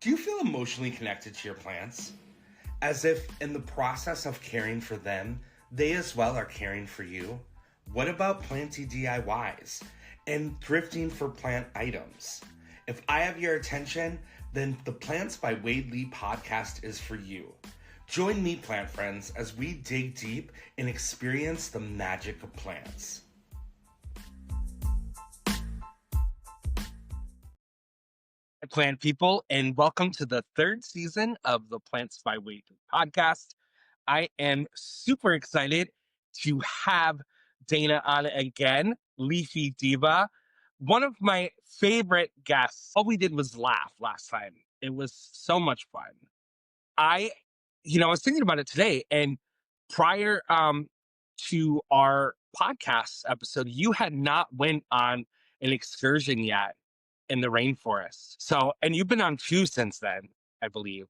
Do you feel emotionally connected to your plants? As if in the process of caring for them, they as well are caring for you? What about planty DIYs and thrifting for plant items? If I have your attention, then the Plants by Wade Lee podcast is for you. Join me, plant friends, as we dig deep and experience the magic of plants. Plant people, and welcome to the third season of the Plants by Wade Lee podcast. I am super excited to have Dana on again, Leafy Diva, one of my favorite guests. All we did was laugh last time. It was so much fun. I was thinking about it today, and prior to our podcast episode, you had not went on an excursion yet in the rainforest. So, and you've been on two since then, I believe.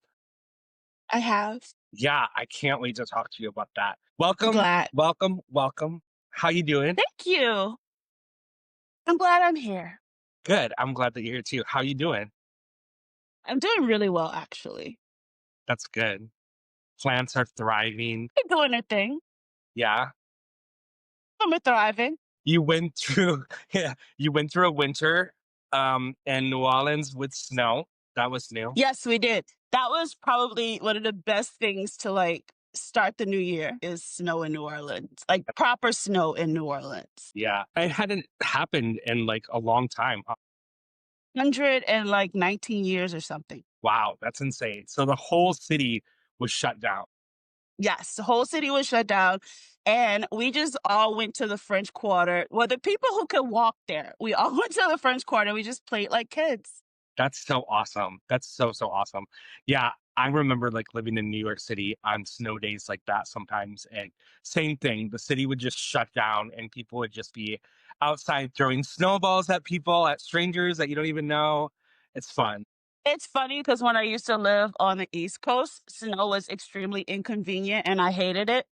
I have. Yeah, I can't wait to talk to you about that. I'm Welcome, glad. welcome. How you doing? Thank you. I'm glad I'm here. Good. I'm glad that you're here too. How you doing? I'm doing really well, actually. That's good. Plants are thriving. They're doing their thing. Yeah. I'm thriving. You went through you went through a winter in New Orleans with snow. That was new. Yes, we did. That was probably one of the best things to start the new year is snow in New Orleans. Like proper snow in New Orleans. Yeah. It hadn't happened in like a long time. 119 years or something. Wow, that's insane. So the whole city was shut down. Yes, the whole city was shut down. And we just all went to the French Quarter. Well, the people who could walk there, we all went to the French Quarter. We just played like kids. That's so awesome. That's so awesome. Yeah, I remember like living in New York City on snow days like that sometimes, and same thing. The city would just shut down, and people would just be outside throwing snowballs at people, at strangers that you don't even know. It's fun. It's funny because when I used to live on the East Coast, snow was extremely inconvenient and I hated it.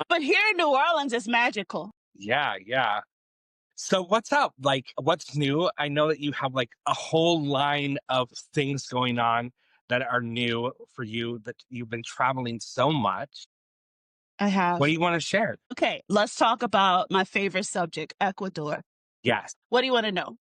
But here in New Orleans, it's magical. Yeah. So what's up? Like, what's new? I know that you have like a whole line of things going on that are new for you, that you've been traveling so much. I have. What do you want to share? Okay, let's talk about my favorite subject, Ecuador. Yes, What do you want to know?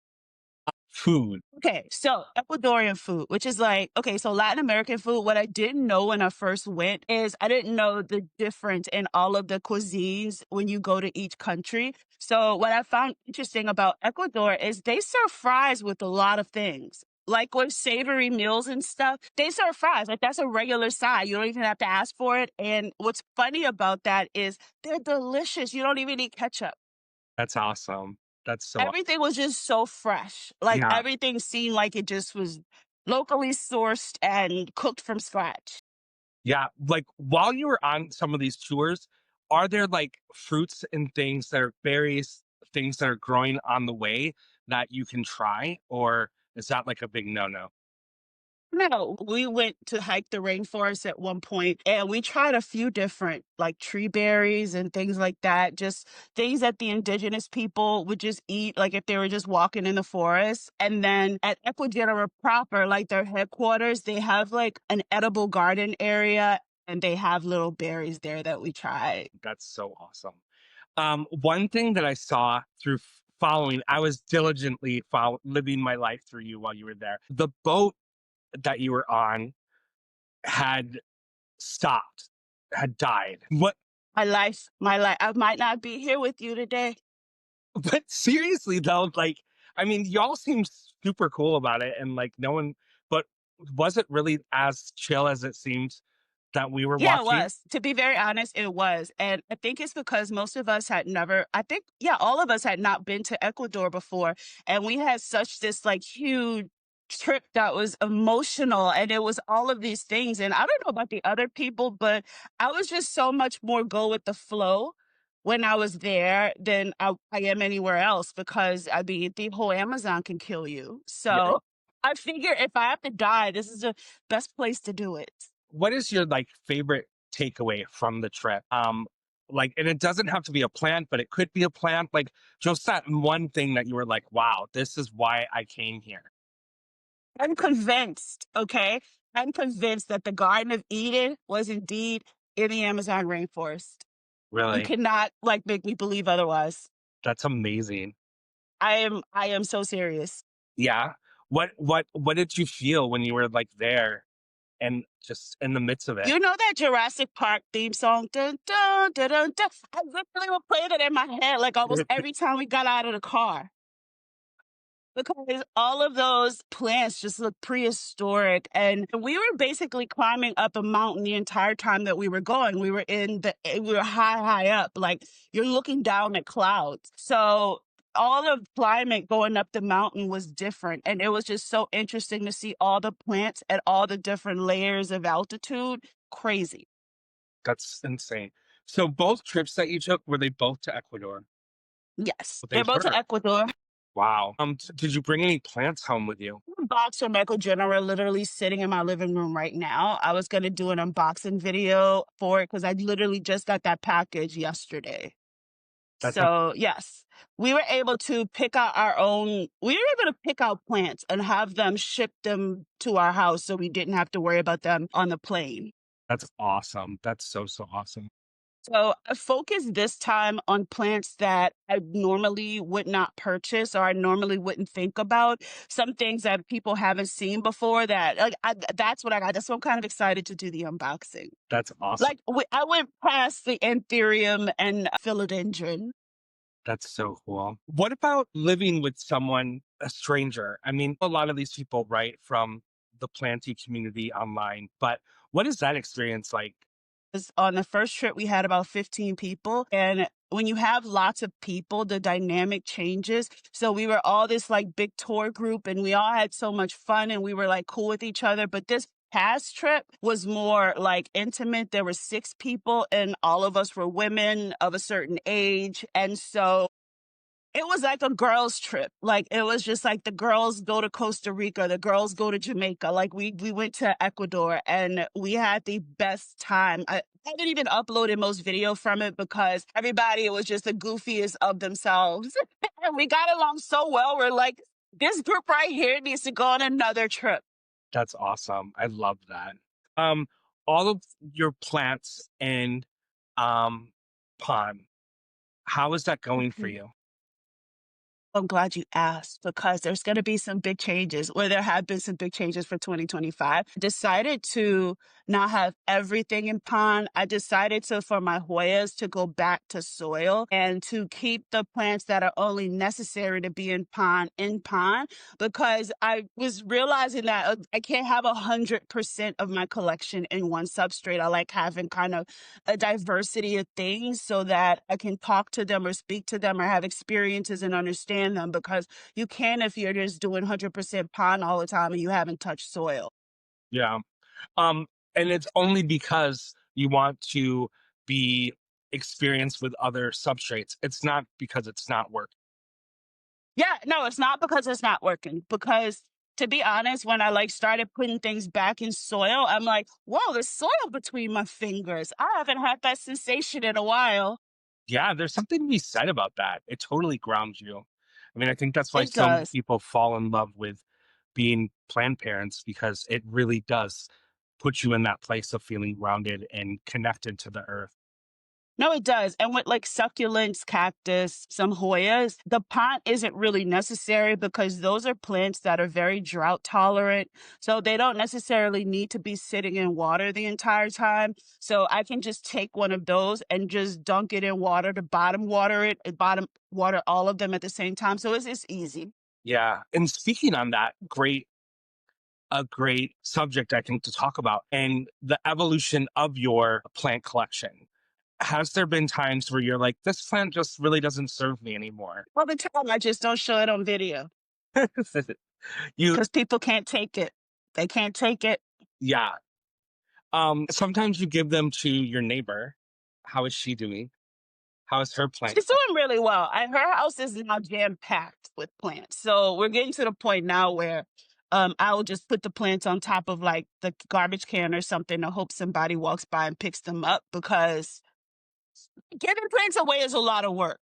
food. Okay, so Ecuadorian food, which is so Latin American food. What I didn't know when I first went is I didn't know the difference in all of the cuisines when you go to each country. So what I found interesting about Ecuador is they serve fries with a lot of things. Like with savory meals and stuff, they serve fries. Like that's a regular side. You don't even have to ask for it. And what's funny about that is they're delicious. You don't even need ketchup. That's awesome. That's so Everything was just so fresh. Like yeah. everything seemed like it just was locally sourced and cooked from scratch. Yeah. Like while you were on some of these tours, are there like fruits and things that are berries, things that are growing on the way that you can try? Or is that like a big no-no? No, we went to hike the rainforest at one point and we tried a few different like tree berries and things like that. Just things that the indigenous people would just eat, like if they were just walking in the forest. And then at Ecuador proper, like their headquarters, they have like an edible garden area and they have little berries there that we tried. That's so awesome. One thing that I saw through following, I was diligently living my life through you while you were there. The boat that you were on had stopped, had died. What? My life, I might not be here with you today. But seriously though, like, I mean, y'all seem super cool about it, and like no one. But was it really as chill as it seemed that we were Yeah, it watching? was. To be very honest, it was. And I think it's because most of us had never, I think, yeah, all of us had not been to Ecuador before. And we had such this like huge trip that was emotional and it was all of these things. And I don't know about the other people, but I was just so much more go with the flow when I was there than I am anywhere else because I mean, the whole Amazon can kill you. Yeah. So I figure if I have to die, this is the best place to do it. What is your like favorite takeaway from the trip? Like, and it doesn't have to be a plant, but it could be a plant. Like, just that one thing that you were like, wow, this is why I came here. I'm convinced, okay? I'm convinced that the Garden of Eden was indeed in the Amazon rainforest. You Really? cannot like make me believe otherwise. That's amazing. I am so serious. Yeah. What did you feel when you were like there and just in the midst of it? You know that Jurassic Park theme song? Dun, dun, dun, dun, dun. I literally would play that in my head like almost every time we got out of the car. Because all of those plants just look prehistoric, and we were basically climbing up a mountain the entire time that we were going. We were high, high up, like you're looking down at clouds. So all of climate going up the mountain was different, and it was just so interesting to see all the plants at all the different layers of altitude. Crazy. That's insane. So both trips that you took, were they both to Ecuador? Yes, They they're both to were. Ecuador. Wow. Did you bring any plants home with you? Box from Echo General literally sitting in my living room right now. I was gonna do an unboxing video for it because I literally just got that package yesterday. That's a So yes, we were able to pick out plants and have them ship them to our house so we didn't have to worry about them on the plane. that's awesome. That's so, so awesome. So I focused this time on plants that I normally would not purchase or I normally wouldn't think about. Some things that people haven't seen before that that's what I got. That's why I'm kind of excited to do the unboxing. That's awesome. Like I went past the anthurium and philodendron. That's so cool. What about living with someone, a stranger? I mean, a lot of these people, right, from the planty community online, but what is that experience like? 'Cause on the first trip, we had about 15 people. And when you have lots of people, the dynamic changes. So we were all this like big tour group and we all had so much fun and we were like cool with each other. But this past trip was more like intimate. There were 6 people and all of us were women of a certain age. And so it was like a girls' trip. Like, it was just like the girls go to Costa Rica, the girls go to Jamaica. Like, we went to Ecuador and we had the best time. I didn't even upload most video from it because everybody was just the goofiest of themselves. And we got along so well. We're like, this group right here needs to go on another trip. That's awesome. I love that. Um, all of your plants and um pond, how is that going for you? I'm glad you asked because there's going to be some big changes, or there have been some big changes for 2025. Decided to not have everything in pond. I decided to, for my Hoyas, to go back to soil and to keep the plants that are only necessary to be in pond because I was realizing that I can't have 100% of my collection in one substrate. I like having kind of a diversity of things so that I can talk to them or speak to them or have experiences and understand them because you can if you're just doing 100% pond all the time and you haven't touched soil. Yeah. Um, and it's only because you want to be experienced with other substrates. It's not because it's not working. Yeah, no, it's not because it's not working. Because to be honest, when I like started putting things back in soil, I'm like, whoa, there's soil between my fingers. I haven't had that sensation in a while. Yeah, there's something to be said about that. It totally grounds you. I mean, I think that's why It so many does. people fall in love with being plant parents because it really does put you in that place of feeling grounded and connected to the earth. No, it does. And with like succulents, cactus, some Hoyas, the pot isn't really necessary because those are plants that are very drought tolerant. So they don't necessarily need to be sitting in water the entire time. So I can just take one of those and just dunk it in water to bottom water it, bottom water all of them at the same time. So it's easy. Yeah. And speaking on that, a great subject I think to talk about and the evolution of your plant collection. Has there been times where you're like, this plant just really doesn't serve me anymore? All the time, I just don't show it on video you because people can't take it. They can't take it. yeah. Sometimes you give them to your neighbor. How is she doing? How is her plant She's doing really well. Her house is now jam packed with plants. So we're getting to the point now where I will just put the plants on top of like the garbage can or something to hope somebody walks by and picks them up because giving plants away is a lot of work.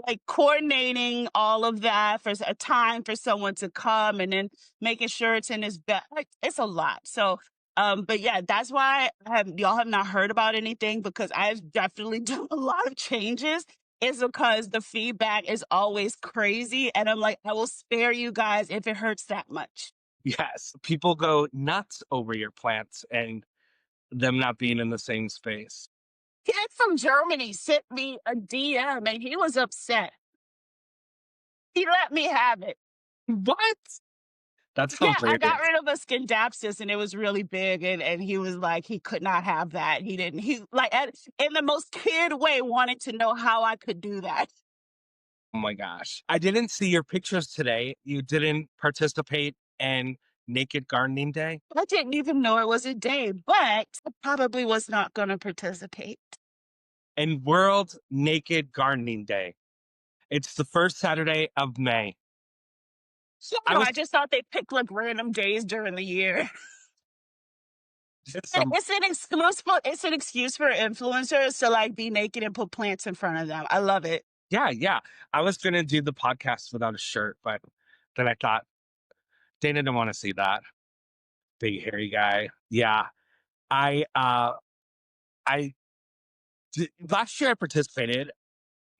like coordinating all of that for a time for someone to come and then making sure it's in his bed. Like it's a lot. So but yeah, that's why y'all have not heard about anything because I've definitely done a lot of changes. Is because the feedback is always crazy. And I'm like, I will spare you guys if it hurts that much. Yes, people go nuts over your plants and them not being in the same space. Kid from Germany sent me a DM and he was upset. He let me have it. What? That's Yeah, I got hilarious. rid of a Scindapsus and it was really big and he was like, he could not have that. He didn't he like in the most kid way wanted to know how I could do that. Oh my gosh. I didn't see your pictures today. You didn't participate in Naked Gardening Day I didn't even know it was a day, but I probably was not gonna participate. and World Naked Gardening Day. It's the first Saturday of May. So I no, was I just thought they picked like random days during the year. did And some it's an excuse for influencers to like be naked and put plants in front of them. I love it. yeah, yeah. I was gonna do the podcast without a shirt, but then I thought Dana didn't want to see that. Big hairy guy. Yeah. I I last year I participated.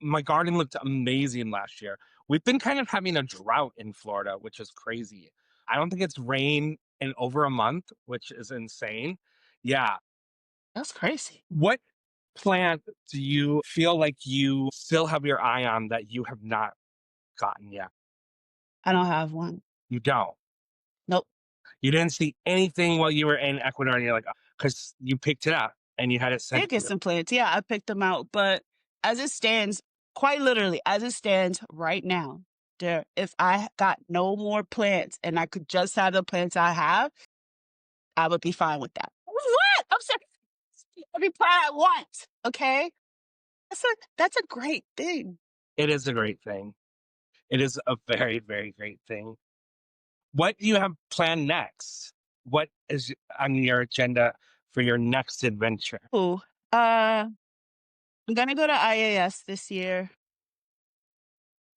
My garden looked amazing last year. We've been kind of having a drought in Florida, which is crazy. I don't think it's rained in over a month, which is insane. Yeah. That's crazy. What plant do you feel like you still have your eye on that you have not gotten yet? I don't have one. You don't. Nope. You didn't see anything while you were in Ecuador and you're like, because you picked it up and you had it sent Did to get you. some plants. Yeah, I picked them out. But as it stands, quite literally, as it stands right now, there, if I got no more plants and I could just have the plants I have, I would be fine with that. What? I'm sorry. Every plant I want. Okay. That's a great thing. It is a great thing. It is a very, very great thing. What do you have planned next? What is on your agenda for your next adventure? Ooh. I'm gonna go to IAS this year.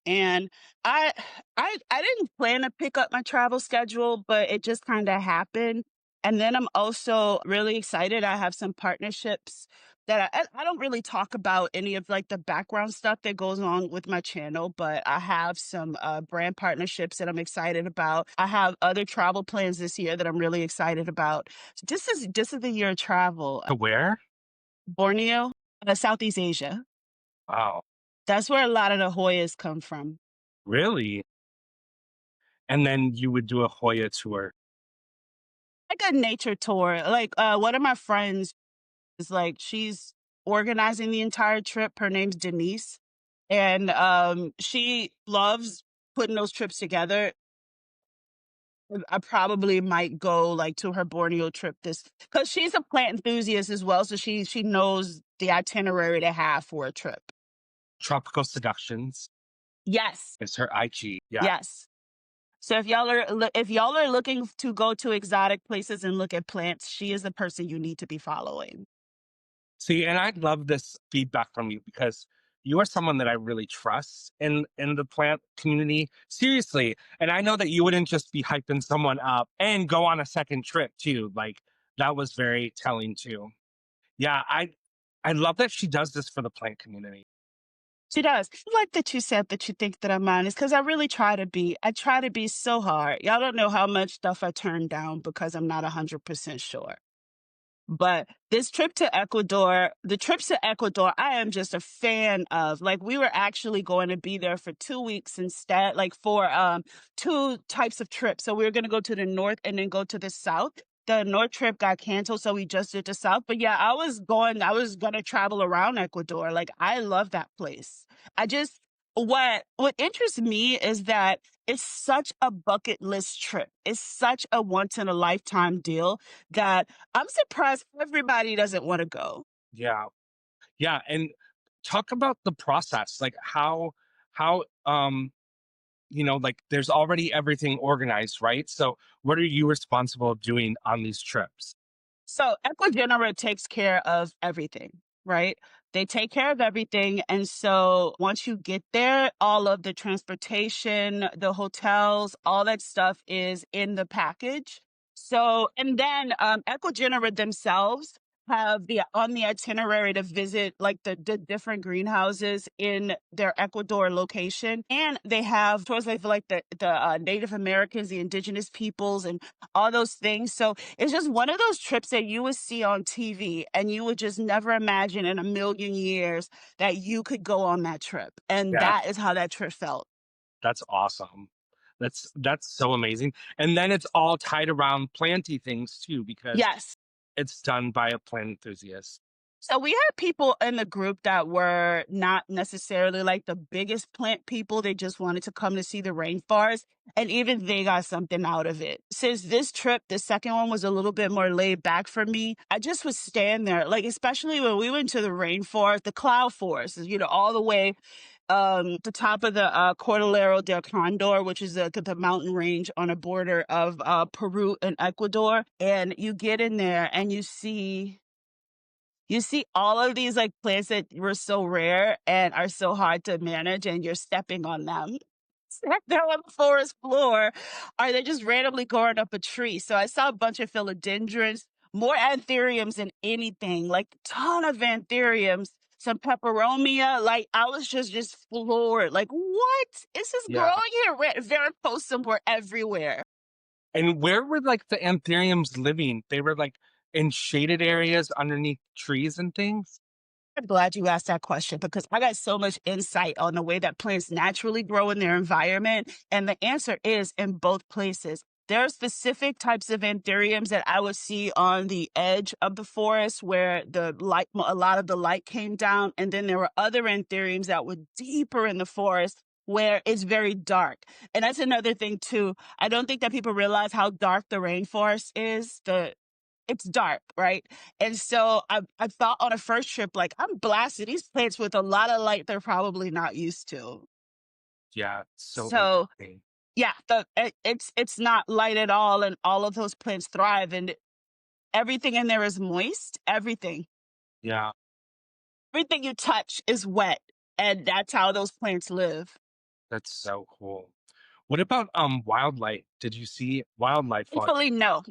And I I didn't plan to pick up my travel schedule, but it just kind of happened. And then I'm also really excited. I have some partnerships that I don't really talk about any of like the background stuff that goes on with my channel, but I have some brand partnerships that I'm excited about. I have other travel plans this year that I'm really excited about. So this is the year of travel. To where? Borneo, Southeast Asia. Wow, That's where a lot of the Hoyas come from. really? And then you would do a Hoya tour. Like a nature tour. Like one of my friends is like she's organizing the entire trip. Her name's Denise. And she loves putting those trips together. I probably might go like to her Borneo trip this because she's a plant enthusiast as well. So she knows the itinerary to have for a trip. Tropical Seductions Yes. is her IG. Yeah. Yes. So if y'all are looking to go to exotic places and look at plants, she is the person you need to be following. See, and I love this feedback from you because you are someone that I really trust in the plant community. Seriously. And I know that you wouldn't just be hyping someone up and go on a second trip too. Like that was very telling too. Yeah, I love that she does this for the plant community. She does. I like that you said that you think that I'm honest because I really try to be. I try to be so hard. Y'all don't know how much stuff I turn down because I'm not 100% sure. But this trip to Ecuador, the trips to Ecuador, I am just a fan of. Like we were actually going to be there for 2 weeks instead, like for two types of trips. So we were going to go to the north and then go to the south. The north trip got canceled, so we just did the south. But yeah, I was gonna travel around Ecuador. Like I love that place. I just what interests me is that it's such a bucket list trip. It's such a once in a lifetime deal that I'm surprised everybody doesn't wanna go. Yeah. Yeah. And talk about the process. Like how like there's already everything organized, right? So what are you responsible doing on these trips? So Ecuador takes care of everything, right? They take care of everything. And so once you get there, all of the transportation, the hotels, all that stuff is in the package. So, and then Ecogenera themselves have the on the itinerary to visit like the different greenhouses in their Ecuador location, and they have tours like the Native Americans, the indigenous peoples, and all those things. So it's just one of those trips that you would see on TV, and you would just never imagine in a million years that you could go on that trip, and Yeah, that is how that trip felt. that's awesome. That's so amazing. And then it's all tied around planty things too, because Yes. it's done by a plant enthusiast. So we had people in the group that were not necessarily like the biggest plant people. They just wanted to come to see the rainforest. And even they got something out of it. Since this trip, the second one was a little bit more laid back for me. I just would stand there, like, especially when we went to the rainforest, the cloud forest, all the way the top of the Cordillera del Condor, which is the mountain range on a border of Peru and Ecuador. And you get in there and you see all of these like plants that were so rare and are so hard to manage, and you're stepping on them. They're on the forest floor, or they're just randomly going up a tree. So I saw a bunch of philodendrons, more anthuriums than anything, like ton of anthuriums, some peperomia. Like I was just floored. Like what? This is Yeah. growing here. Veracosum were everywhere. And where were like the anthuriums living? They were like in shaded areas underneath trees and things? I'm glad you asked that question because I got so much insight on the way that plants naturally grow in their environment. And the answer is in both places. There are specific types of anthuriums that I would see on the edge of the forest where the light, a lot of the light came down. And then there were other anthuriums that were deeper in the forest where it's very dark. And that's another thing too. I don't think that people realize how dark the rainforest is. It's dark, right? And so I thought on a first trip, like, I'm blasting these plants with a lot of light they're probably not used to. Yeah, so So interesting. yeah, it's not light at all, and all of those plants thrive, and everything in there is moist. Yeah, Everything you touch is wet, and that's how those plants live. that's so cool. What about wildlife? Did you see wildlife on? Thankfully, no.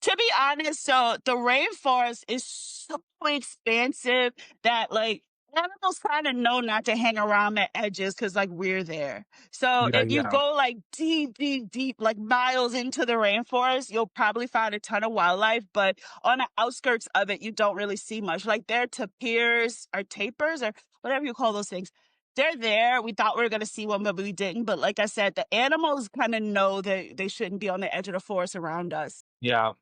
To be honest, so the rainforest is so expansive that like animals kind of know not to hang around the edges because like we're there. So Yeah, if you yeah, go like deep, deep, deep, like miles into the rainforest, you'll probably find a ton of wildlife. But on the outskirts of it, you don't really see much. Like there are tapirs or tapirs or whatever you call those things. They're there. We thought we were going to see one, but we didn't. But like I said, the animals kind of know that they shouldn't be on the edge of the forest around us. yeah.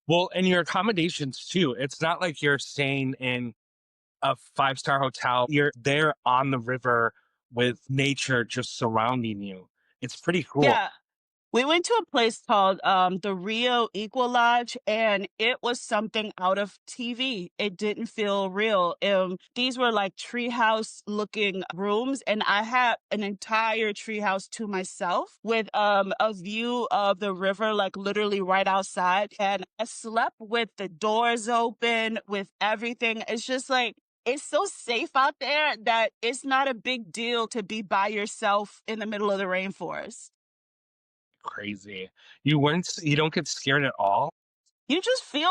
Well, and your accommodations too. It's not like you're staying in a five-star hotel. You're there on the river with nature just surrounding you. It's pretty cool. Yeah. We went to a place called the Rio Equal Lodge, and it was something out of TV. It didn't feel real. These were like treehouse looking rooms, and I had an entire treehouse to myself with a view of the river, like literally right outside. And I slept with the doors open, with everything. It's just like it's so safe out there that it's not a big deal to be by yourself in the middle of the rainforest. Crazy. You don't get scared at all? You just feel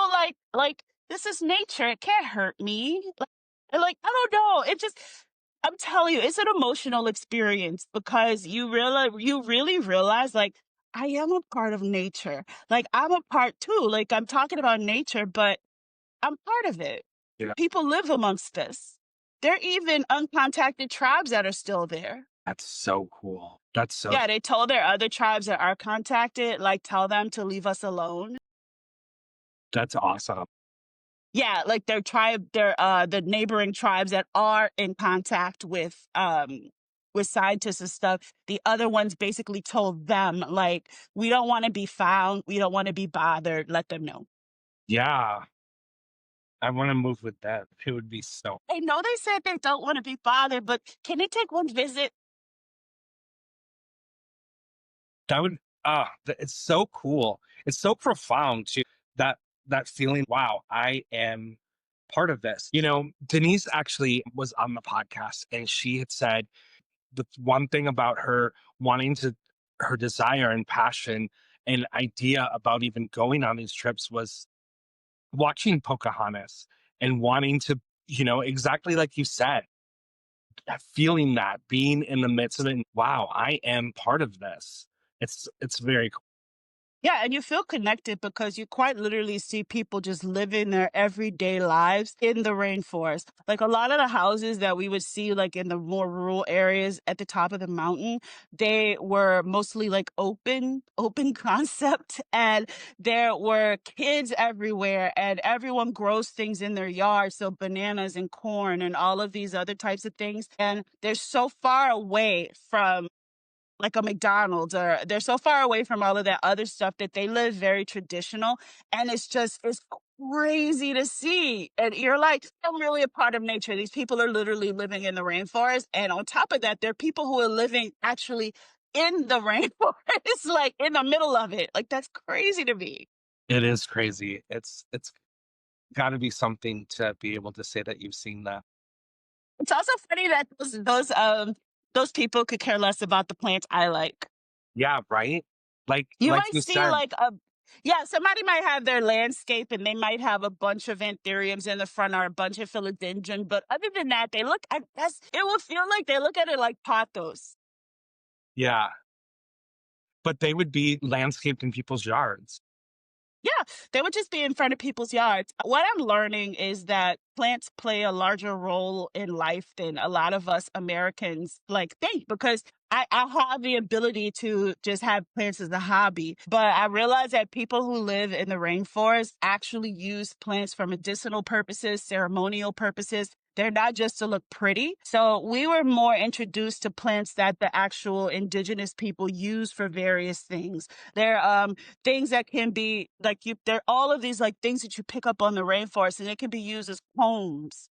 like this is nature. It can't hurt me. Like I don't know. It just I'm telling you, it's an emotional experience because you really realize like I am a part of nature. Like I'm a part too. Like I'm talking about nature, but I'm part of it. Yeah. People live amongst us. There are even uncontacted tribes that are still there. That's so cool. That's so Yeah, they told their other tribes that are contacted, like tell them to leave us alone. that's awesome. Yeah, like their tribe, the neighboring tribes that are in contact with scientists and stuff. The other ones basically told them like, we don't want to be found, we don't want to be bothered. Let them know. Yeah. I wanna move with that. It would be so I know they said they don't want to be bothered, but can they take one visit? that would it's so cool. It's so profound too. That that feeling, wow, I am part of this. Denise actually was on the podcast and she had said the one thing about her wanting to, her desire and passion and idea about even going on these trips was watching Pocahontas and wanting to, exactly like you said, feeling that, being in the midst of it. And, wow, I am part of this. It's very cool. Yeah, and you feel connected because you quite literally see people just living their everyday lives in the rainforest. Like a lot of the houses that we would see like in the more rural areas at the top of the mountain, they were mostly like open concept, and there were kids everywhere and everyone grows things in their yard, so bananas and corn and all of these other types of things. And they're so far away from like a McDonald's, or they're so far away from all of that other stuff that they live very traditional. And it's crazy to see. And you're like, I'm really a part of nature. These people are literally living in the rainforest. And on top of that, there are people who are living actually in the rainforest, like in the middle of it. Like that's crazy to me. It is crazy. It's got to be something to be able to say that you've seen that. It's also funny that those people could care less about the plants I like. Yeah, right? Like You like might you see said, like a yeah, somebody might have their landscape and they might have a bunch of anthuriums in the front or a bunch of philodendron, but other than that, they look I guess it will feel like they look at it like pothos. yeah, but they would be landscaped in people's yards. Yeah, they would just be in front of people's yards. What I'm learning is that plants play a larger role in life than a lot of us Americans like think, because I have the ability to just have plants as a hobby. But I realize that people who live in the rainforest actually use plants for medicinal purposes, ceremonial purposes. They're not just to look pretty. So we were more introduced to plants that the actual indigenous people use for various things. They're things that can be like there are all of these like things that you pick up on the rainforest, and it can be used as homes.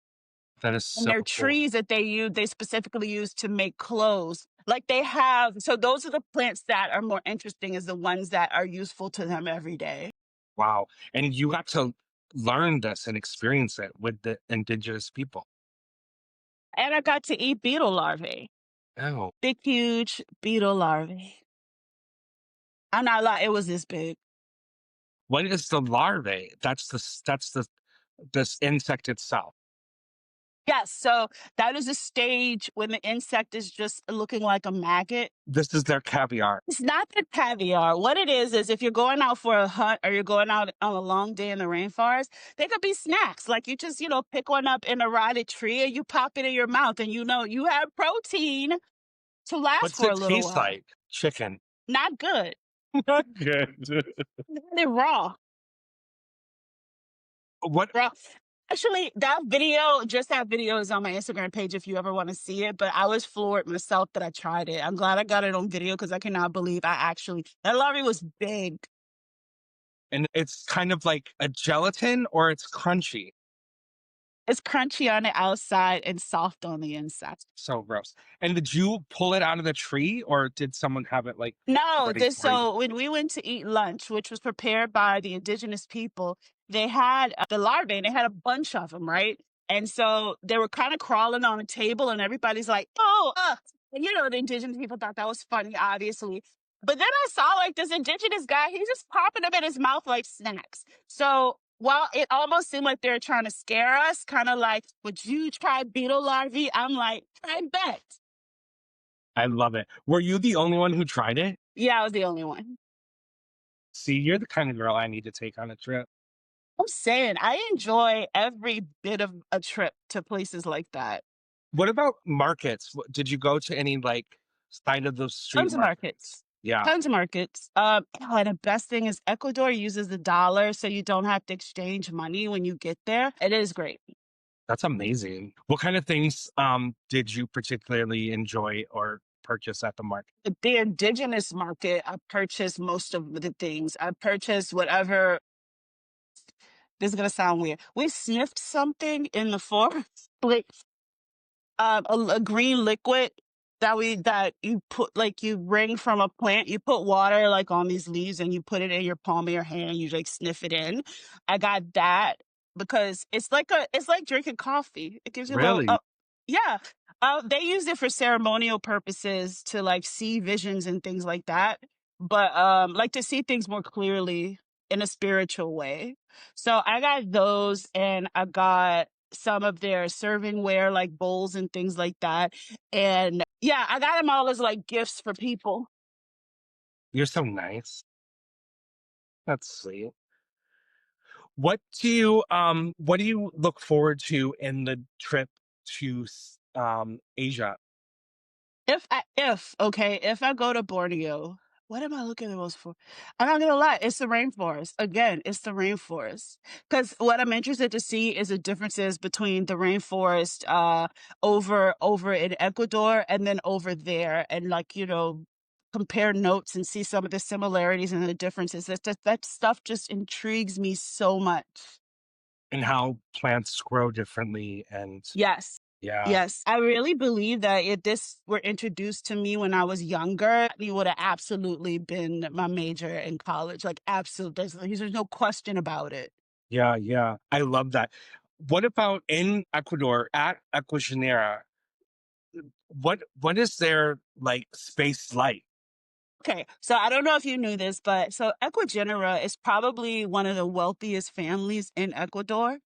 That is And so there are cool. trees that they specifically use to make clothes. Like they have, so those are the plants that are more interesting, is the ones that are useful to them every day. Wow. And you got to learn this and experience it with the indigenous people. And I got to eat beetle larvae, Oh, big, huge beetle larvae. I'm not lying, it was this big. what is the larvae? That's the this insect itself. Yes, so that is a stage when the insect is just looking like a maggot. This is their caviar. It's not the caviar. What it is if you're going out for a hunt or you're going out on a long day in the rainforest, they could be snacks. Like you just, pick one up in a rotted tree and you pop it in your mouth, and you have protein to last What's for a it little taste while. like? Chicken. Not good. Not good. They're raw. What Raw. Actually, that video is on my Instagram page if you ever want to see it. But I was floored myself that I tried it. I'm glad I got it on video because I cannot believe that larvae was big. and it's kind of like a gelatin or it's crunchy. It's crunchy on the outside and soft on the inside. So gross. And did you pull it out of the tree or did someone have it like No, ready for you? so when we went to eat lunch, which was prepared by the indigenous people, they had the larvae and they had a bunch of them, right? And so they were kind of crawling on a table, and everybody's like, oh, and the indigenous people thought that was funny, obviously. But then I saw like this indigenous guy, he's just popping them in his mouth like snacks. So while it almost seemed like they're trying to scare us, kind of like, would you try beetle larvae? I'm like, I bet. I love it. Were you the only one who tried it? Yeah, I was the only one. See, you're the kind of girl I need to take on a trip. I'm saying I enjoy every bit of a trip to places like that. What about markets? Did you go to any like side of the street Tons of markets? markets. Yeah, Tons of markets. And the best thing is Ecuador uses the dollar, so you don't have to exchange money when you get there. It is great. that's amazing. What kind of things did you particularly enjoy or purchase at the market? The indigenous market, I purchased most of the things. I purchased whatever. This is gonna sound weird. We sniffed something in the forest, like a green liquid that you put, like, you wring from a plant. You put water like on these leaves and you put it in your palm of your hand. You like sniff it in. I got that. because it's like drinking coffee. It gives you a little Really? yeah. They use it for ceremonial purposes to like see visions and things like that. But like to see things more clearly in a spiritual way. So I got those and I got some of their serving ware like bowls and things like that. And yeah, I got them all as like gifts for people. You're so nice. That's sweet. What do you look forward to in the trip to Asia? If I go to Borneo, what am I looking the most for? I'm not gonna lie, it's the rainforest. Again, it's the rainforest. Because what I'm interested to see is the differences between the rainforest over in Ecuador and then over there, and like, compare notes and see some of the similarities and the differences. That stuff just intrigues me so much. And how plants grow differently and Yes. yeah. Yes. I really believe that if this were introduced to me when I was younger, it would have absolutely been my major in college. Like, absolutely. There's no question about it. Yeah, yeah. I love that. What about in Ecuador at Equagenera? What is their like space like? Okay. So I don't know if you knew this, but so Ecuagenera is probably one of the wealthiest families in Ecuador.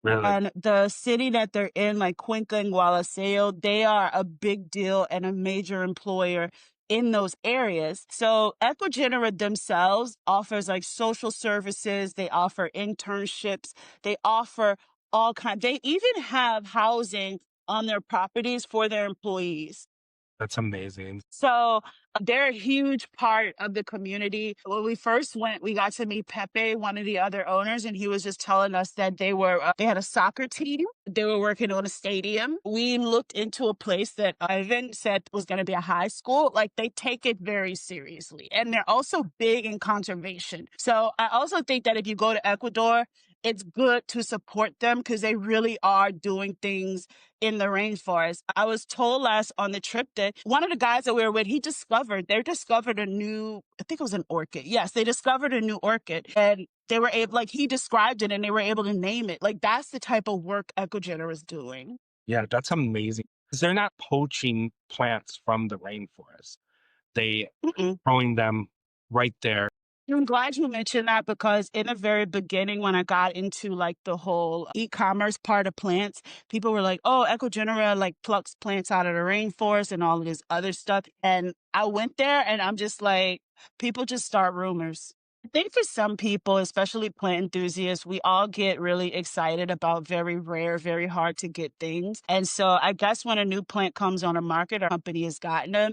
Really? And the city that they're in, like Cuenca and Gualaceo, they are a big deal and a major employer in those areas. So Equigenera themselves offers like social services, they offer internships, they offer all kind. They even have housing on their properties for their employees. That's amazing. So they're a huge part of the community. When we first went, we got to meet Pepe, one of the other owners, and he was just telling us that they had a soccer team. They were working on a stadium. We looked into a place that Ivan said was going to be a high school. Like they take it very seriously, and they're also big in conservation. So I also think that if you go to Ecuador, it's good to support them because they really are doing things in the rainforest. I was told last on the trip that one of the guys that we were with, they discovered a new, I think it was an orchid. Yes, they discovered a new orchid and they were able, like he described it and they were able to name it. Like that's the type of work Ecogener is doing. Yeah, that's amazing. 'Cause they're not poaching plants from the rainforest. They Mm-mm. growing them right there. I'm glad you mentioned that because in the very beginning, when I got into like the whole e-commerce part of plants, people were like, "Oh, Ecogenera like plucks plants out of the rainforest and all of this other stuff." And I went there, and I'm just like, people just start rumors. I think for some people, especially plant enthusiasts, we all get really excited about very rare, very hard to get things. And so I guess when a new plant comes on a market or a company has gotten them,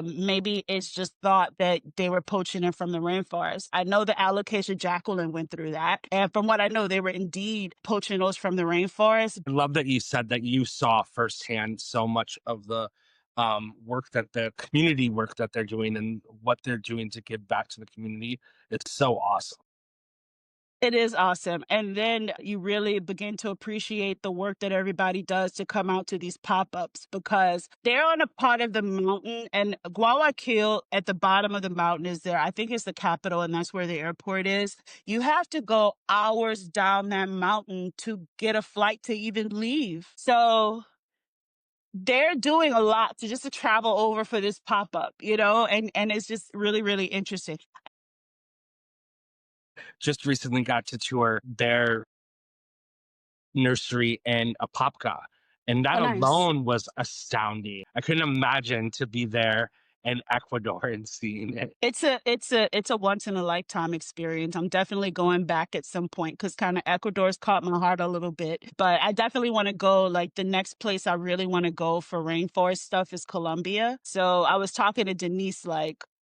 maybe it's just thought that they were poaching it from the rainforest. I know the alocasia Jacqueline went through that. And from what I know, they were indeed poaching those from the rainforest. I love that you said that you saw firsthand so much of the work that the community work that they're doing and what they're doing to give back to the community. It's so awesome. It is awesome. And then you really begin to appreciate the work that everybody does to come out to these pop ups because they're on a part of the mountain, and Guayaquil at the bottom of the mountain is there. I think it's the capital, and that's where the airport is. You have to go hours down that mountain to get a flight to even leave. So they're doing a lot to travel over for this pop up, and it's just really, really interesting. Just recently got to tour their nursery in Apopka, and Oh, that nice. alone was astounding. I couldn't imagine to be there in Ecuador and seeing it. It's a once in a lifetime experience. I'm definitely going back at some point because kind of Ecuador's caught my heart a little bit. But I definitely want to go. Like the next place I really want to go for rainforest stuff is Colombia. So I was talking to Denise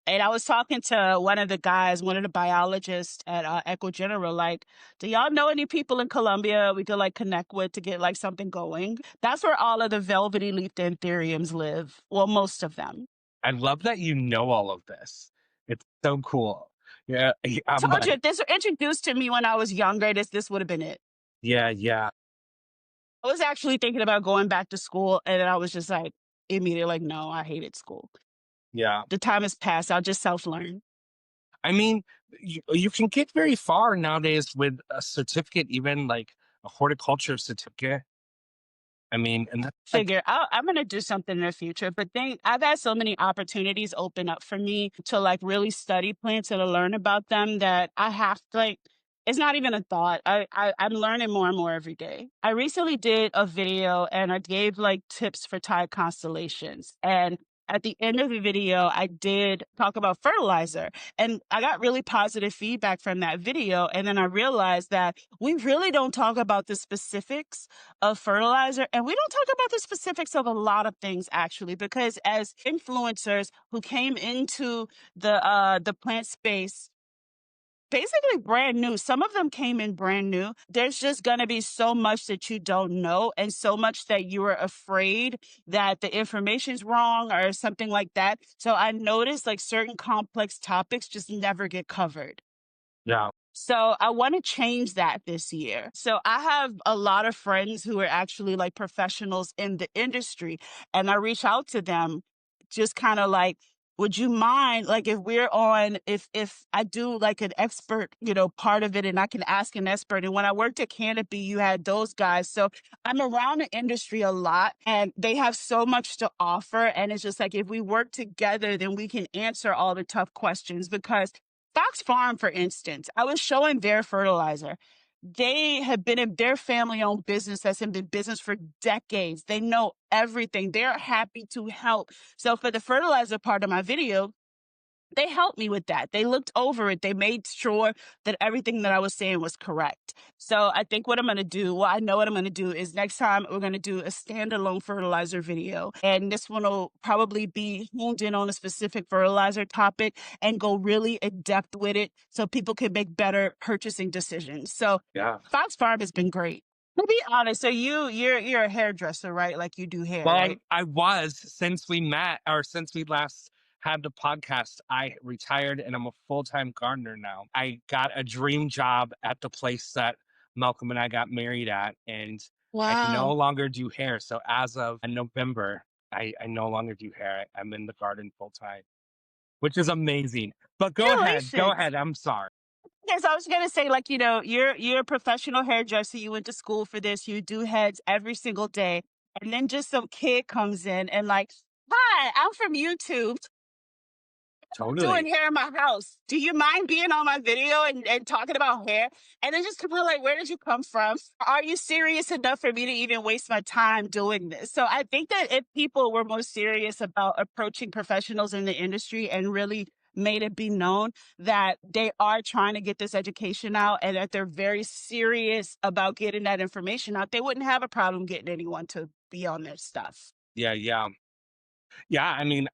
and I was talking to one of the guys, one of the biologists at Eco General, like, do y'all know any people in Colombia we could like connect with to get like something going? That's where all of the velvety leaf anthuriums live. Well, most of them. I love that you know all of this. It's so cool. Yeah, I'm Told you like, if this were introduced to me when I was younger, this would have been it. yeah, yeah, I was actually thinking about going back to school, and then I was just like immediately like, no, I hated school. yeah. The time has passed. I'll just self learn. I mean, you can get very far nowadays with a certificate, even like a horticulture certificate. I mean, and that's like, Figure I'm gonna do something in the future, but then I've had so many opportunities open up for me to like really study plants and to learn about them that I have to like it's not even a thought. I'm learning more and more every day. I recently did a video and I gave like tips for tide constellations. And at the end of the video, I did talk about fertilizer. And I got really positive feedback from that video. And then I realized that we really don't talk about the specifics of fertilizer. And we don't talk about the specifics of a lot of things actually, because as influencers who came into the plant space basically brand new. Some of them came in brand new. There's just going to be so much that you don't know and so much that you are afraid that the information's wrong or something like that. So I noticed like certain complex topics just never get covered. yeah, So I want to change that this year. So I have a lot of friends who are actually like professionals in the industry, and I reach out to them just kind of like, would you mind like if we're on if I do like an expert, part of it and I can ask an expert. And when I worked at Canopy, you had those guys. So I'm around the industry a lot and they have so much to offer. And it's just like if we work together, then we can answer all the tough questions because Fox Farm, for instance, I was showing their fertilizer. They have been in their family owned business that's been in business for decades. They know everything. They're happy to help. So for the fertilizer part of my video, they helped me with that. They looked over it. They made sure that everything that I was saying was correct. So I think what I'm going to do, well, I know what I'm going to do is next time we're going to do a standalone fertilizer video. And this one will probably be honed in on a specific fertilizer topic and go really in depth with it so people can make better purchasing decisions. So yeah. Fox Farm has been great. To be honest, so you're a hairdresser, right? Like you do hair, Well, right? I was since we met or since we last had the podcast. I retired and I'm a full time gardener now. I got a dream job at the place that Malcolm and I got married at, and I no Wow. longer do hair. So as of November, I no longer do hair. I'm in the garden full time, which is amazing. But go ahead, go Congratulations. ahead. I'm sorry. Yes, I was gonna say, like, you're a professional hairdresser. You went to school for this. You do heads every single day, and then just some kid comes in and like, "Hi, I'm from YouTube doing Totally. hair in my house. Do you mind being on my video and talking about hair?" And then just kind of like, "Where did you come from? Are you serious enough for me to even waste my time doing this?" So I think that if people were more serious about approaching professionals in the industry and really made it be known that they are trying to get this education out and that they're very serious about getting that information out, they wouldn't have a problem getting anyone to be on their stuff. Yeah, yeah. Yeah, I mean,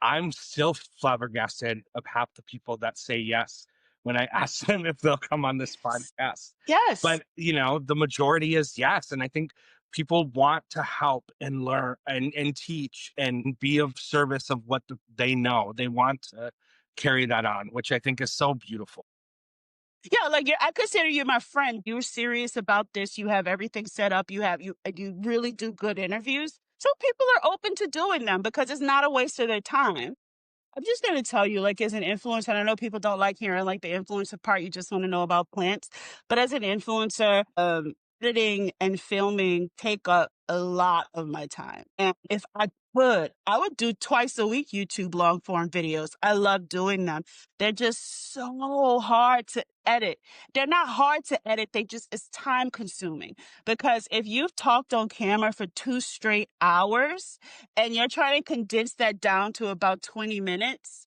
I'm still flabbergasted of half the people that say yes when I ask them if they'll come on this podcast. Yes. But, the majority is yes, and I think people want to help and learn and teach and be of service of what they know. They want to carry that on, which I think is so beautiful. Yeah, like I consider you my friend. You're serious about this. You have everything set up. You really do good interviews. So people are open to doing them because it's not a waste of their time. I'm just gonna tell you, like as an influencer, and I know people don't like hearing like the influencer part, you just want to know about plants. But as an influencer, editing and filming take up a lot of my time. And if I could, I would do twice a week YouTube long form videos. I love doing them. They're just so hard to edit. They're not hard to edit, it's time consuming. Because if you've talked on camera for 2 straight hours, and you're trying to condense that down to about 20 minutes,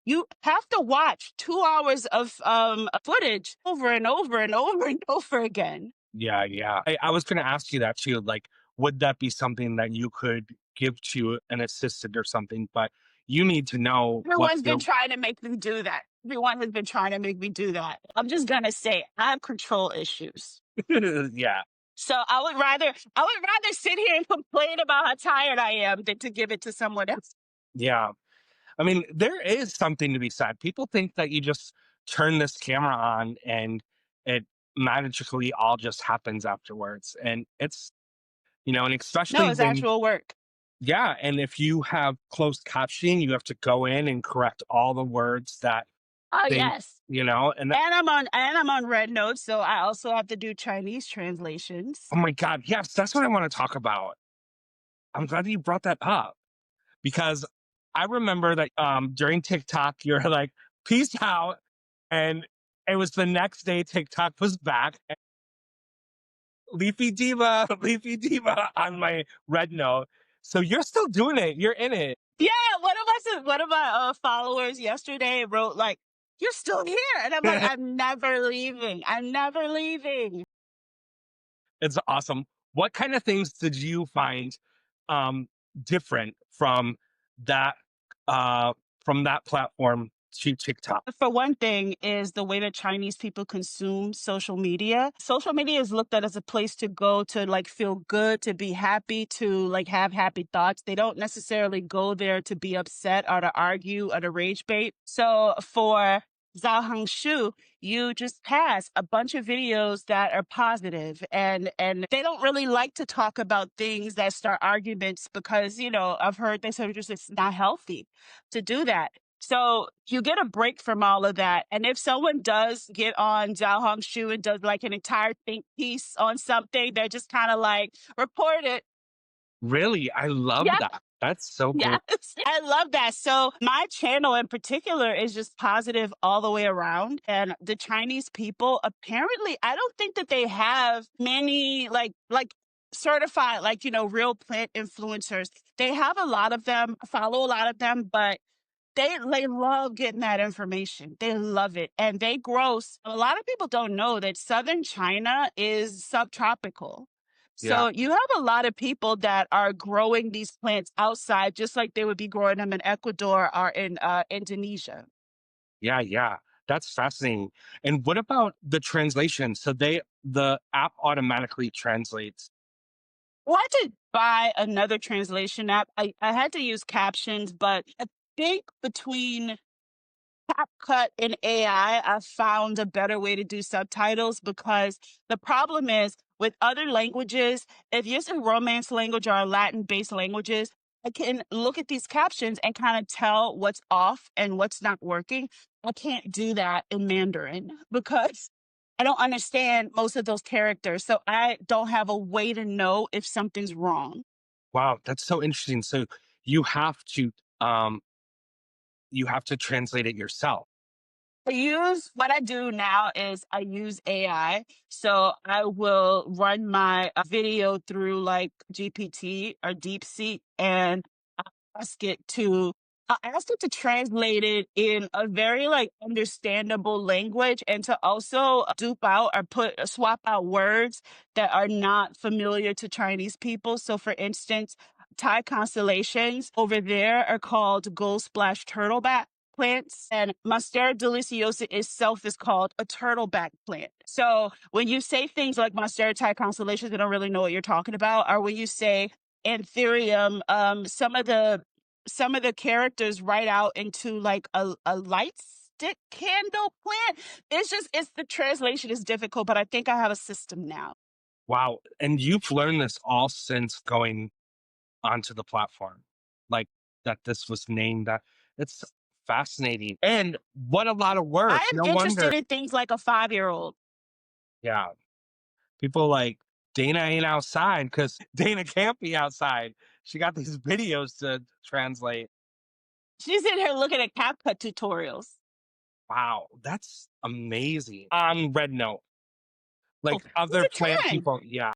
you have to watch 2 hours of footage over and over and over and over again. Yeah, yeah. I was going to ask you that too. Like, would that be something that you could give to an assistant or something? But you need to know what Everyone's been the trying to make me do that. Everyone has been trying to make me do that. I'm just gonna say I have control issues. yeah. So I would rather sit here and complain about how tired I am than to give it to someone else. Yeah. I mean, there is something to be said. People think that you just turn this camera on and it magically all just happens afterwards. And and No, especially it's when, actual work. yeah, and if you have closed captioning, you have to go in and correct all the words that Oh, They, yes. and And I'm on Red Note, so I also have to do Chinese translations. oh my God, yes, that's what I want to talk about. I'm glad that you brought that up because I remember that during TikTok, you're like, peace out. And it was the next day TikTok was back. And Leafy Diva, Leafy Diva on my red note. So you're still doing it. You're in it. Yeah, one of my followers yesterday wrote like, "You're still here," and I'm like, "I'm never leaving. I'm never leaving." It's awesome. What kind of things did you find um, different that uh, from that platform to TikTok? For one thing, is the way that Chinese people consume social media. Social media is looked at as a place to go to like feel good, to be happy, to like have happy thoughts. They don't necessarily go there to be upset or to argue or to rage bait. So for Zhao Hangshu, you just pass a bunch of videos that are positive and they don't really like to talk about things that start arguments because, I've heard they say just it's not healthy to do that. So you get a break from all of that. And if someone does get on Zhao Hongshu and does like an entire think piece on something, they're just kind of like, report it. Really, I love Yeah, that. That's so yes. cool. I love that. So my channel in particular is just positive all the way around. And the Chinese people, apparently, I don't think that they have many like certified, like, real plant influencers. They have a lot of them, follow a lot of them, but they love getting that information. They love it. And they grow a lot of people don't know that southern China is subtropical. Yeah, So you have a lot of people that are growing these plants outside just like they would be growing them in Ecuador or in Indonesia. yeah, yeah. That's fascinating. And what about the translation? So the app automatically translates. Well, I had to buy another translation app. I had to use captions, but I think between CapCut and I found a better way to do subtitles because the problem is with other languages, if you're a Romance language or a Latin based languages, I can look at these captions and kind of tell what's off and what's not working. I can't do that in Mandarin because I don't understand most of those characters. So I don't have a way to know if something's wrong. Wow, that's so interesting. So you have to um you have to translate it yourself. What I do now is I use AI. So I will run my video through like GPT or DeepSeek and ask it to I asked it to translate it in a very like understandable language and to also dupe out or swap out words that are not familiar to Chinese people. So for instance, Thai constellations over there are called gold splash turtleback plants and Monstera deliciosa itself is called a turtleback plant. So when you say things like Monstera Thai constellations, they don't really know what you're talking about. Or when you say Anthurium, some of the characters write out into like a light stick candle plant. It's the translation is difficult, but I think I have a system now. Wow. And you've learned this all since going onto the platform. Like that this was named that. It's fascinating. And what a lot of work. I No am interested wonder. in things like a 5-year-old. Yeah. People like Dana ain't outside because Dana can't be outside. She got these videos to translate. She's in here looking at CapCut tutorials. Wow, that's amazing. On Red Note, Oh, like all other the plant time. people. Yeah.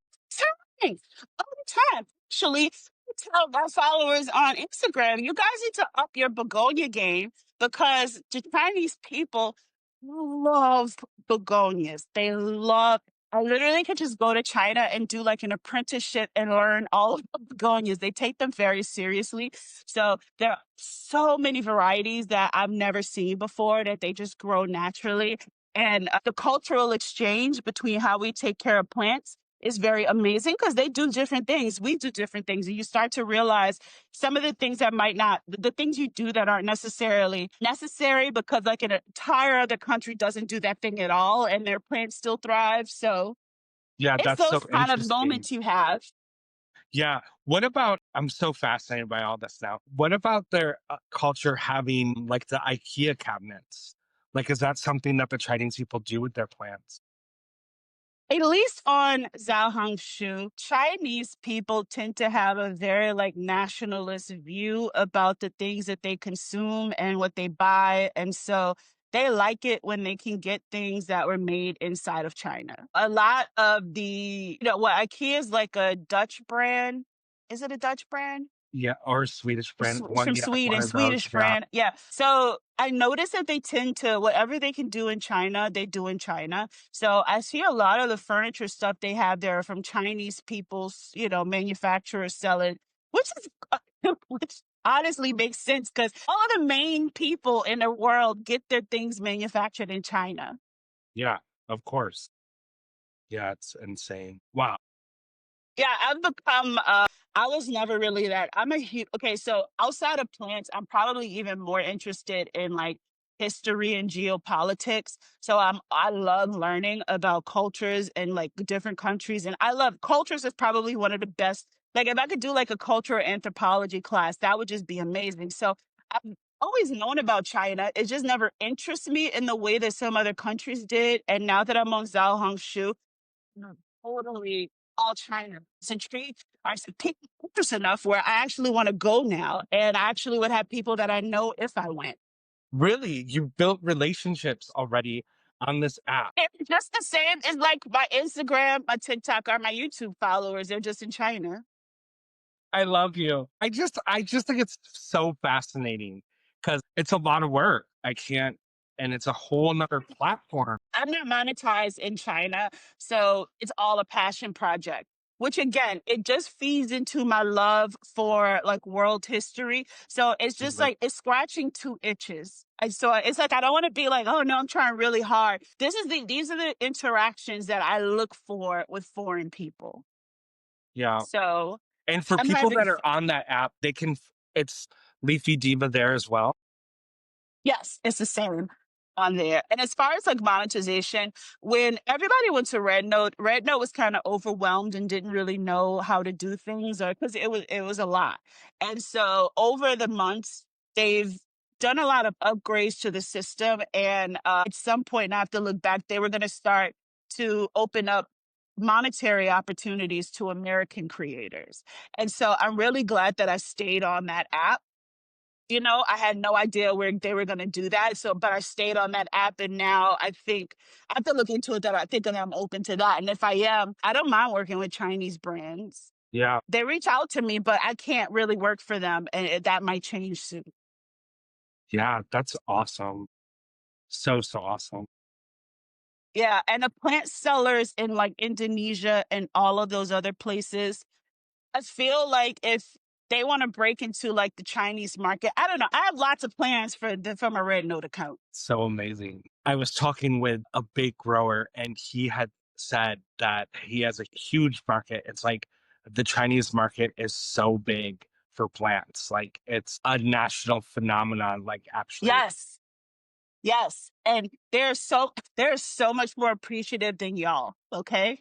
Time. All the time. Actually, I tell my followers on Instagram, you guys need to up your begonia game because the Chinese people love begonias. They love. I literally could just go to China and do like an apprenticeship and learn all of the begonias. They take them very seriously. So there are so many varieties that I've never seen before that they just grow naturally. And the cultural exchange between how we take care of plants is very amazing because they do different things. We do different things. And you start to realize some of the things that might not, the things you do that aren't necessarily necessary because, like, an entire other country doesn't do that thing at all and their plants still thrive. So Yeah, it's that's so those kind of interesting. moments you have. Yeah. What about I'm so fascinated by all this now. What about their culture having like the IKEA cabinets? Like, is that something that the Chinese people do with their plants? At least on Zhaohangshu, Chinese people tend to have a very like nationalist view about the things that they consume and what they buy. And so they like it when they can get things that were made inside of China. A lot of what IKEA is like a Dutch brand. Is it a Dutch brand? Yeah, or Swedish brand. From Yeah, one Sweden, of those. Swedish Yeah, brand. Yeah. So I noticed that they tend to whatever they can do in China, they do in China. So I see a lot of the furniture stuff they have there from Chinese people's, manufacturers selling, which is which honestly makes sense because all the main people in the world get their things manufactured in China. yeah, of course. Yeah, it's insane. Wow. Yeah, I've become I was never really that. I'm a huge okay, so outside of plants, I'm probably even more interested in like history and geopolitics. So I love learning about cultures and like different countries and I love cultures is probably one of the best. Like if I could do like a cultural anthropology class, that would just be amazing. So I've always known about China. It just never interests me in the way that some other countries did. And now that I'm on Zhao no, totally all China. It's intrigued. I said, pick interest enough where I actually want to go now. And I actually would have people that I know if I went. Really? You built relationships already on this app. And just the same as like my Instagram, my TikTok, or my YouTube followers. They're just in China. I love you. I just think it's so fascinating because it's a lot of work. I can't, and it's a whole nother platform. I'm not monetized in China, so it's all a passion project. Which again, it just feeds into my love for like world history. So it's just Mhm. like it's scratching two itches. So it's like I don't want to be like, oh no, I'm trying really hard. These are the interactions that I look for with foreign people. Yeah. So And for I'm people having that are on that app, it's Leafy Diva there as well. Yes, it's the same on there. And as far as like monetization, when everybody went to Red Note was kind of overwhelmed and didn't really know how to do things or because it was a lot. And so over the months, they've done a lot of upgrades to the system. And at some point, and I have to look back, they were going to start to open up monetary opportunities to American creators. And so I'm really glad that I stayed on that app. I had no idea where they were gonna do that. So, but I stayed on that app, and now I think I have to look into it. That I think that I'm open to that, and if I am, I don't mind working with Chinese brands. Yeah. They reach out to me, but I can't really work for them, and that might change soon. Yeah. That's awesome. So, so awesome. Yeah, and the plant sellers in like Indonesia and all of those other places, I feel like if they want to break into like the Chinese market, I don't know. I have lots of plans from a Red Note account. So amazing. I was talking with a big grower and he had said that he has a huge market. It's like the Chinese market is so big for plants. Like it's a national phenomenon, like actually. Yes. Yes, and they're so much more appreciative than y'all, okay?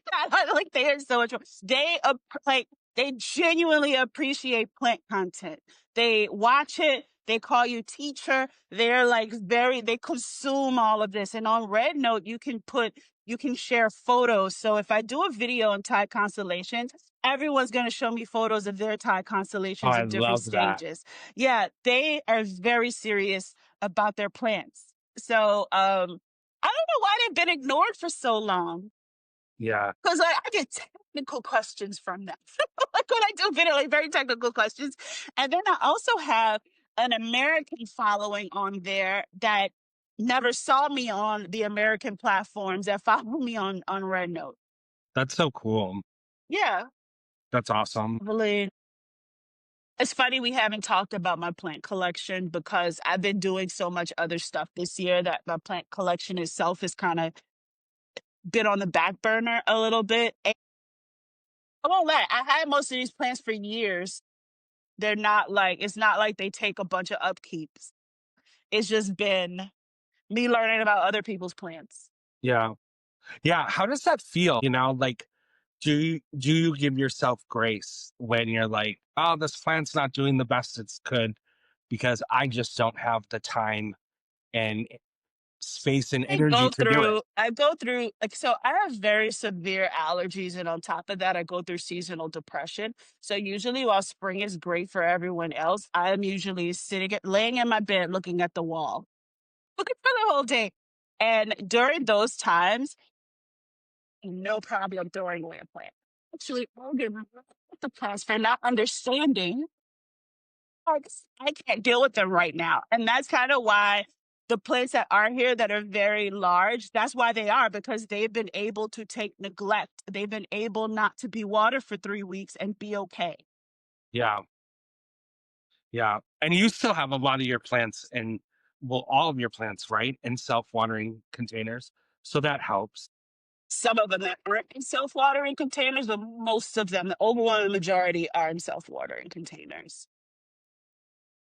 Like, they are so much more like, they genuinely appreciate plant content. They watch it, they call you teacher, they're, like, they consume all of this, and on Red Note, you can share photos, so if I do a video on Thai constellations, everyone's gonna show me photos of their Thai Oh, constellations I of different love that. stages. Yeah, they are very serious about their plants. So, I don't know why they've been ignored for so long. Yeah. Because I get technical questions from them. Like when I do video, like very technical questions. And then I also have an American following on there that never saw me on the American platforms that follow me on Red Note. That's so cool. Yeah. That's awesome. Evelyn. It's funny we haven't talked about my plant collection because I've been doing so much other stuff this year that my plant collection itself has kind of been on the back burner a little bit. And I won't lie, I had most of these plants for years. It's not like they take a bunch of upkeeps. It's just been me learning about other people's plants. Yeah. Yeah. How does that feel? Like do you give yourself grace when you're like, oh, this plant's not doing the best it's could because I just don't have the time and space and energy to do it. I go through like so I have very severe allergies and on top of that I go through seasonal depression. So usually while spring is great for everyone else, I am usually laying in my bed looking at the wall, looking for the whole day. And during those times, no problem throwing away a plant. Actually, arguing with the plants for not understanding I can't deal with them right now. And that's kind of why the plants that are here that are very large, that's why they are, because they've been able to take neglect. They've been able not to be watered for 3 weeks and be okay. Yeah. Yeah. And you still have a lot of your plants and well, all of your plants, right? In self-watering containers. So that helps. Some of them that aren't in self-watering containers, but most of them, the overwhelming majority, are in self-watering containers.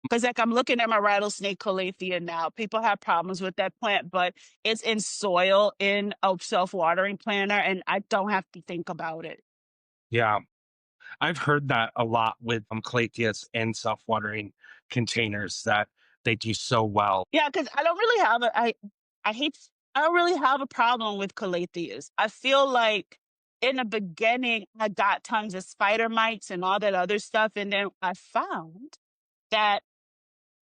Because like I'm looking at my rattlesnake calathea now. People have problems with that plant, but it's in soil in a self-watering planter, and I don't have to think about it. Yeah. I've heard that a lot with calatheas and self-watering containers that they do so well. Yeah, because I don't really have a I hate I don't really have a problem with calatheas. I feel like in the beginning, I got tons of spider mites and all that other stuff, and then I found that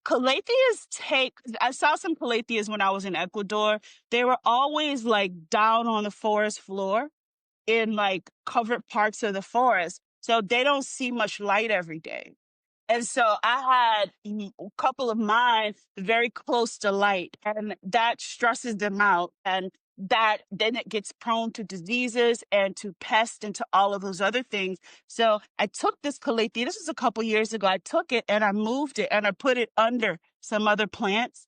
calatheas take I saw some calatheas when I was in Ecuador. They were always, like, down on the forest floor in, like, covered parts of the forest, so they don't see much light every day. And so I had a couple of mine very close to light, and that stresses them out. And that then it gets prone to diseases and to pests and to all of those other things. So I took this calathea. This was a couple years ago. I took it and I moved it and I put it under some other plants.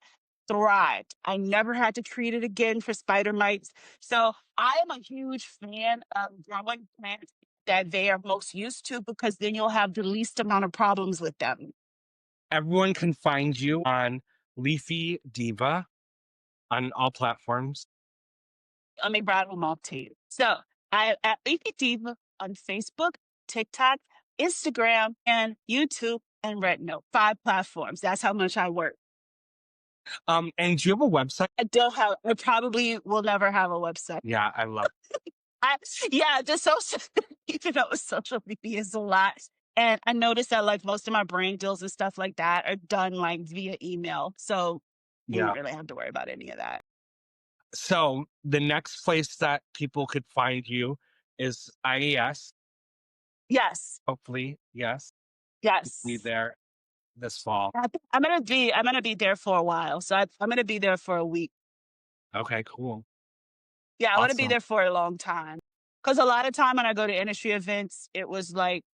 Thrived. I never had to treat it again for spider mites. So I am a huge fan of growing plants that they are most used to because then you'll have the least amount of problems with them. Everyone can find you on Leafy Diva on all platforms. Let me rattle them off to you. So I at Leafy Diva on Facebook, TikTok, Instagram, and YouTube and Red Note. 5 platforms. That's how much I work. And do you have a website? I probably will never have a website. Yeah, I love. I, yeah, just social, even though social media is a lot. And I noticed that like most of my brand deals and stuff like that are done like via email. So you Yeah. don't really have to worry about any of that. So the next place that people could find you is IAS. Yes. Hopefully, yes, be Yes. there this fall. I'm gonna be there for a while. So I'm gonna be there for a week. Okay, cool, Yeah, I want to be awesome. there for a long time. Because a lot of time when I go to industry events, it was like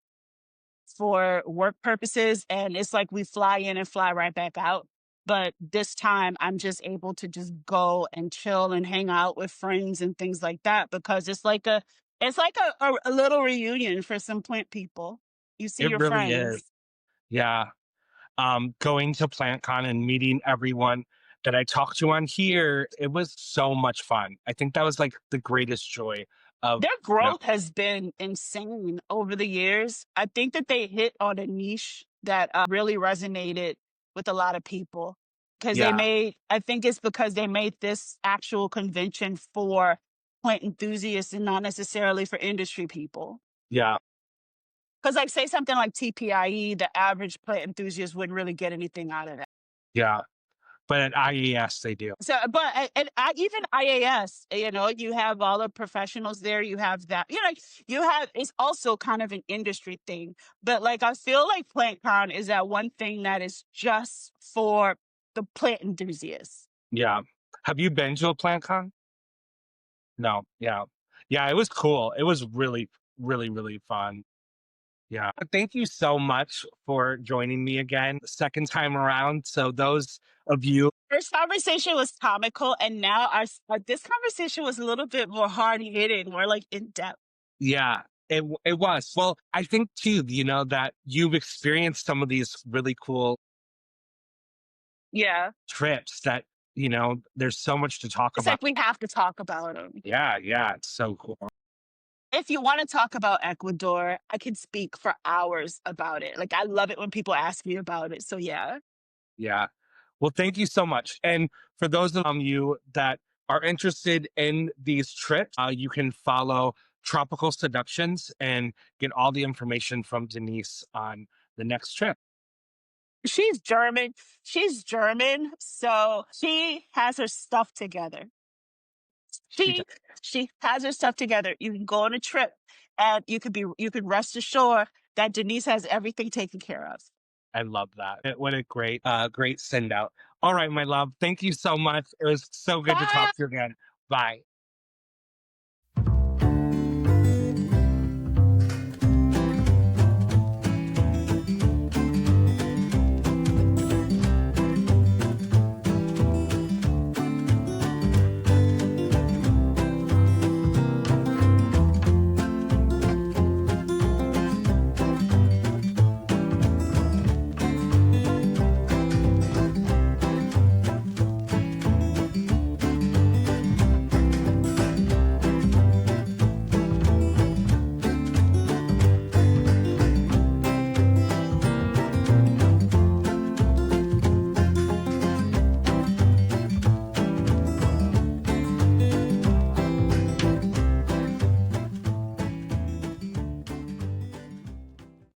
for work purposes, and it's like we fly in and fly right back out. But this time, I'm just able to just go and chill and hang out with friends and things like that because it's like a little reunion for some plant people. You see It your really is. friends. Yeah. Going to PlantCon and meeting everyone that I talked to on here, it was so much fun. I think that was like the greatest joy of, Their you know, growth has been insane over the years. I think that they hit on a niche that really resonated with a lot of people because yeah, I think it's because they made this actual convention for plant enthusiasts and not necessarily for industry people. yeah, Because, like, say something like TPIE, the average plant enthusiast wouldn't really get anything out of that. yeah. But at IES, they do. So, but even IAS, you know, you have all the professionals there. You have that, you know, you have it's also kind of an industry thing. But like, I feel like PlantCon is that one thing that is just for the plant enthusiasts. Yeah. Have you been to a PlantCon? No. Yeah. Yeah, it was cool. It was really, really, really fun. Yeah. Thank you so much for joining me again, second time around. So those of you, First conversation was comical, and now this conversation was a little bit more hard hitting, more like in depth. yeah, it was. Well, I think too, that you've experienced some of these really cool Yeah, trips that, there's so much to talk it's about. like we have to talk about them. Yeah, yeah, it's so cool. If you want to talk about Ecuador, I could speak for hours about it. Like I love it when people ask me about it. So yeah. Yeah. Well, thank you so much. And for those of you that are interested in these trips, you can follow Tropical Seductions and get all the information from Denise on the next trip. She's German. She's German, so she has her stuff together. She does. She has her stuff together. You can go on a trip and you can rest assured that Denise has everything taken care of. I love that. What a great send out. All right, my love. Thank you so much. It was so good to Bye. talk to you again. Bye.